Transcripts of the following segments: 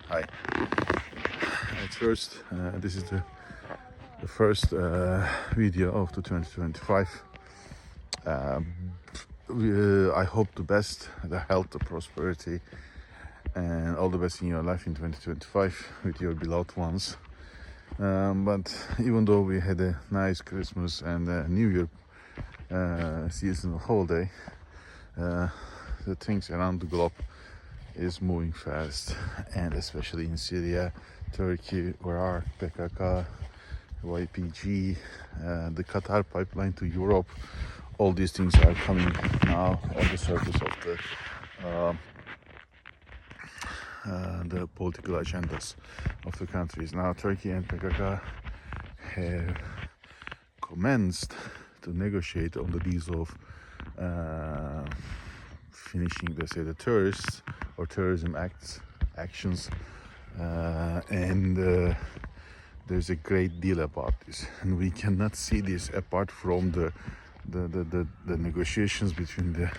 Hi. At first, this is the first video of the 2025. I hope the best, the health, the prosperity, and all the best in your life in 2025 with your beloved ones. But even though we had a nice Christmas and New Year seasonal holiday, the things around the globe is moving fast, and especially in Syria, Turkey, where are PKK, YPG, the Qatar pipeline to Europe. All these things are coming now on the surface of the political agendas of the countries. Now Turkey and PKK have commenced to negotiate on the deals of finishing, let's say, the terrorists or terrorism actions, and there's a great deal about this, and we cannot see this apart from the negotiations between the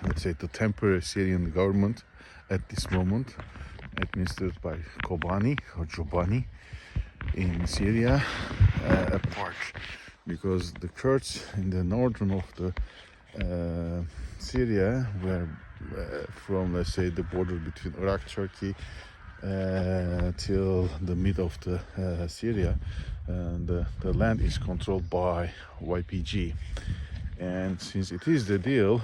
let's say the temporary Syrian government at this moment, administered by Kobani or Jobani in Syria, apart, because the Kurds in the northern of the Syria, where from, let's say, the border between Iraq, Turkey, till the mid of the Syria, the land is controlled by YPG, and since it is the deal,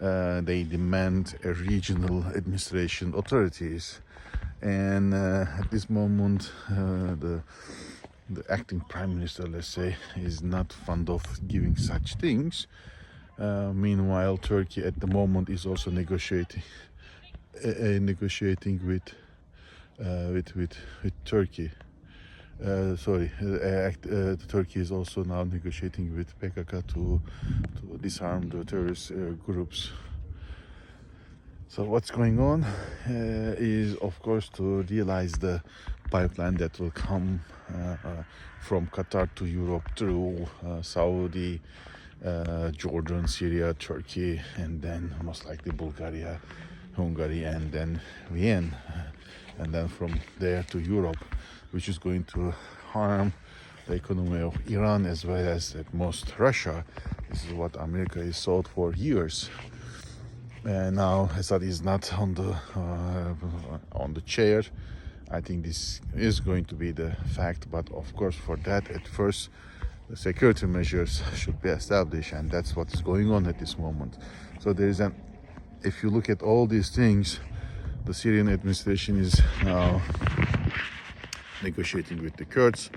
they demand a regional administration authorities, and at this moment the acting prime minister, let's say, is not fond of giving such things. Meanwhile, Turkey at the moment is also negotiating with Turkey. Turkey is also now negotiating with PKK to disarm the terrorist groups. So what's going on is, of course, to realize the pipeline that will come from Qatar to Europe through Saudi, Jordan, Syria, Turkey, and then most likely Bulgaria, Hungary, and then Vienna, and then from there to Europe, which is going to harm the economy of Iran as well as at most Russia. This is what America is sold for years. And now Assad is not on the chair. I think this is going to be the fact, but of course for that, at first, the security measures should be established, and that's what is going on at this moment. So there is if you look at all these things, the Syrian administration is now negotiating with the Kurds.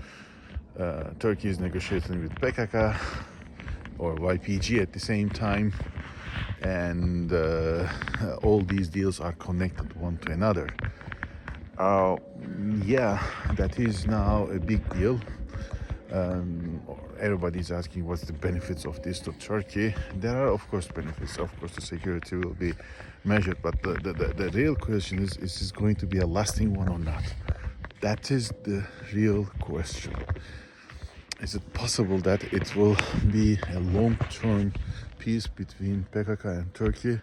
Turkey is negotiating with PKK or YPG at the same time, and all these deals are connected one to another. Yeah, that is now a big deal. Everybody's asking what's the benefits of this to Turkey. There are, of course, benefits. Of course, the security will be measured, but the real question is this going to be a lasting one or not? That is the real question. Is it possible that it will be a long-term peace between PKK and Turkey?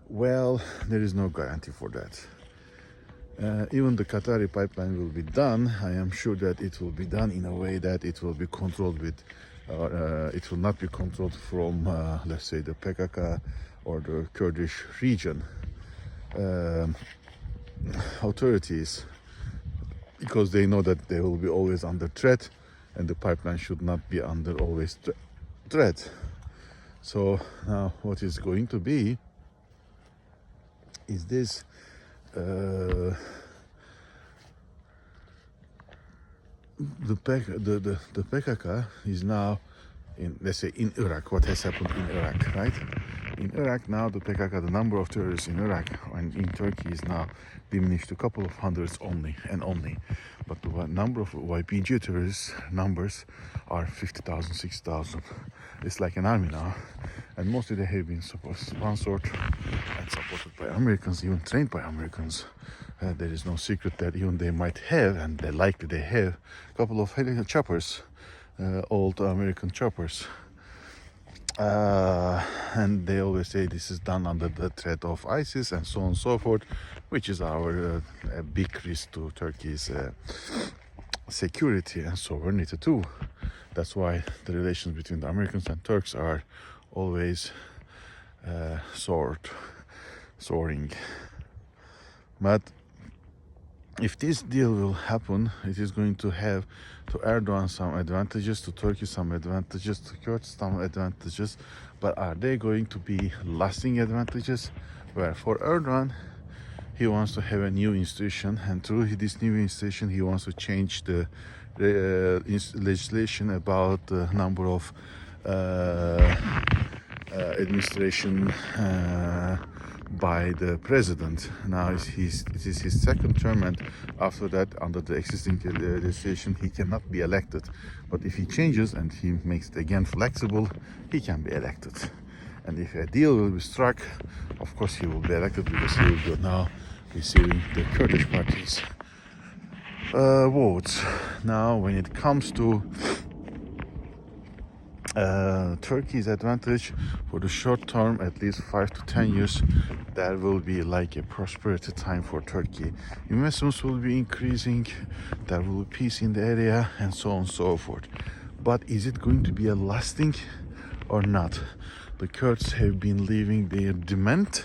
Well, there is no guarantee for that. Even the Qatari pipeline will be done. I am sure that it will be done in a way that it will be controlled with, it will not be controlled from, let's say, the PKK or the Kurdish region authorities, because they know that they will be always under threat, and the pipeline should not be under always threat. So now what is going to be is this. The PKK is now in, let's say, in Iraq. What has happened in Iraq, right? In Iraq now, the PKK, the number of terrorists in Iraq and in Turkey is now diminished to a couple of hundreds only, but the number of YPG terrorists numbers are 50,000, 60,000. It's like an army now, and mostly they have been sponsored and supported by Americans, even trained by Americans. There is no secret that even they might have, and they likely they have, a couple of choppers, old American choppers, And they always say this is done under the threat of ISIS and so on and so forth, which is our a big risk to Turkey's security and sovereignty too. That's why the relations between the Americans and Turks are always soaring. But if this deal will happen, it is going to have to Erdogan some advantages, to Turkey some advantages, to Kurds some advantages. But are they going to be lasting advantages? Where for Erdogan, he wants to have a new institution, and through this new institution, he wants to change the legislation about the number of administration by the president. Now it is his second term, and after that, under the existing legislation, he cannot be elected. But if he changes and he makes it again flexible, he can be elected. And if a deal will be struck, of course he will be elected, because he will be now receiving the Kurdish party's votes. Now, when it comes to Turkey's advantage, for the short term, at least 5 to 10 years, that will be like a prosperity time for Turkey. Investments will be increasing, there will be peace in the area, and so on and so forth. But is it going to be a lasting or not? The Kurds have been leaving their demand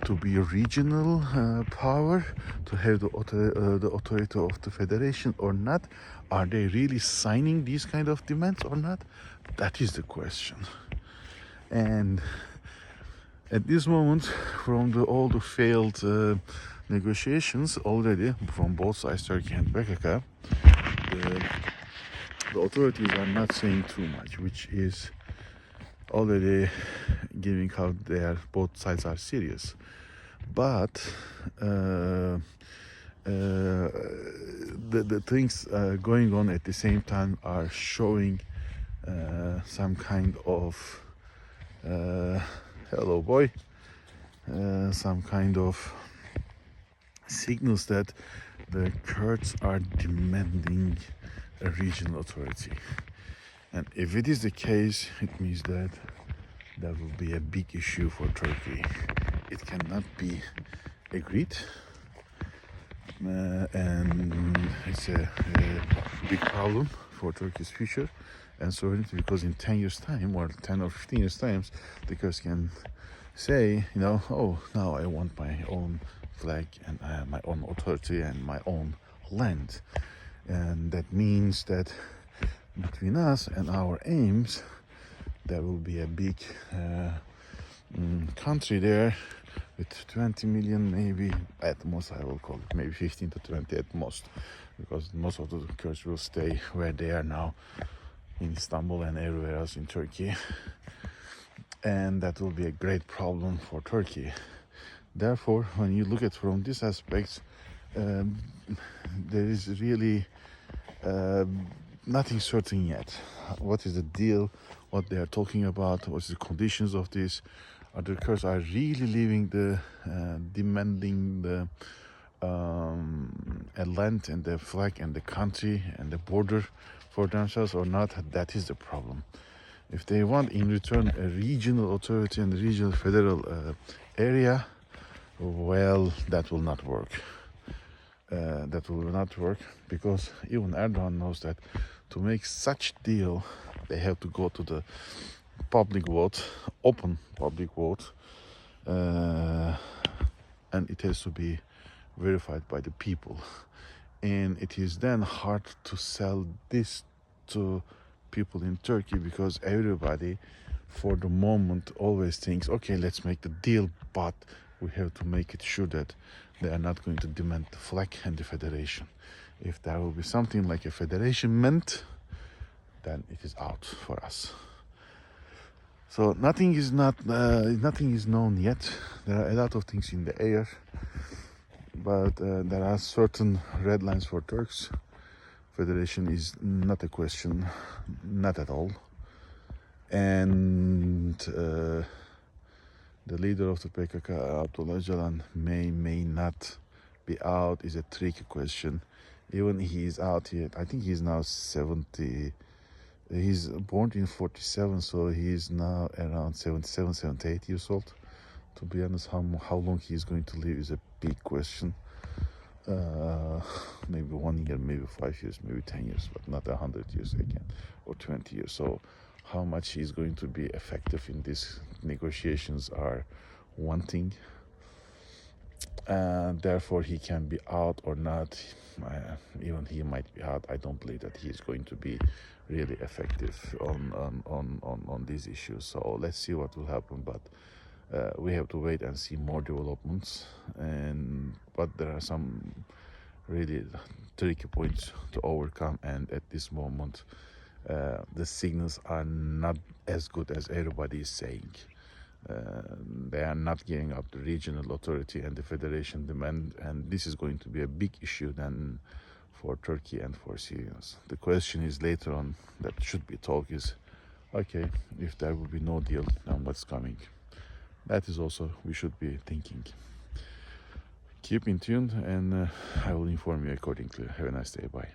to be a regional power, to have the authority of the federation or not. Are they really signing these kind of demands or not? That is the question. And at this moment, from all the failed negotiations already from both sides, Turkey and PKK, the authorities are not saying too much, which is already giving how both sides are serious. But the things going on at the same time are showing some kind of hello boy, some kind of signals that the Kurds are demanding a regional authority. And if it is the case, it means that that will be a big issue for Turkey. It cannot be agreed, and it's a big problem for Turkey's future and sovereignty, because in 10 years' time, or 10 or 15 years' time, the Kurds can say, oh, now I want my own flag and my own authority and my own land. And that means that between us and our aims, there will be a big country there with 20 million, maybe at most, I will call it maybe 15 to 20 at most, because most of the Kurds will stay where they are now, in Istanbul and everywhere else in Turkey. And that will be a great problem for Turkey. Therefore, when you look at from this aspect, there is really nothing certain yet. What is the deal? What they are talking about? What's the conditions of this? Are the Kurds are really leaving the demanding the a land and the flag and the country and the border for themselves or not? That is the problem. If they want in return a regional authority and a regional federal area, well, that will not work. That will not work, because even Erdogan knows that to make such deal, they have to go to the public vote, open public vote, and it has to be verified by the people. And it is then hard to sell this to people in Turkey, because everybody for the moment always thinks, okay, let's make the deal, but we have to make it sure that they are not going to demand the flag and the federation. If there will be something like a federation meant, then it is out for us. So nothing is known yet. There are a lot of things in the air, but there are certain red lines for Turks. Federation is not a question, not at all. And the leader of the PKK, Abdullah Öcalan, may not be out, is a tricky question. Even he is out here, I think he is now 70 He's born in 47, so he's now around 77, 78 years old. To be honest, how long he is going to live is a big question. Maybe 1 year, maybe 5 years, maybe 10 years, but not 100 years again, or 20 years. So how much he is going to be effective in these negotiations are one thing. And therefore he can be out or not. Even he might be out. I don't believe that he is going to be really effective on these issues. So let's see what will happen. But we have to wait and see more developments. But there are some really tricky points to overcome. And at this moment, the signals are not as good as everybody is saying. They are not giving up the regional authority and the federation demand, and this is going to be a big issue then for Turkey and for Syrians. The question is later on that should be talked is, okay, if there will be no deal, then what's coming? That is also we should be thinking. Keep in tune, and I will inform you accordingly. Have a nice day. Bye.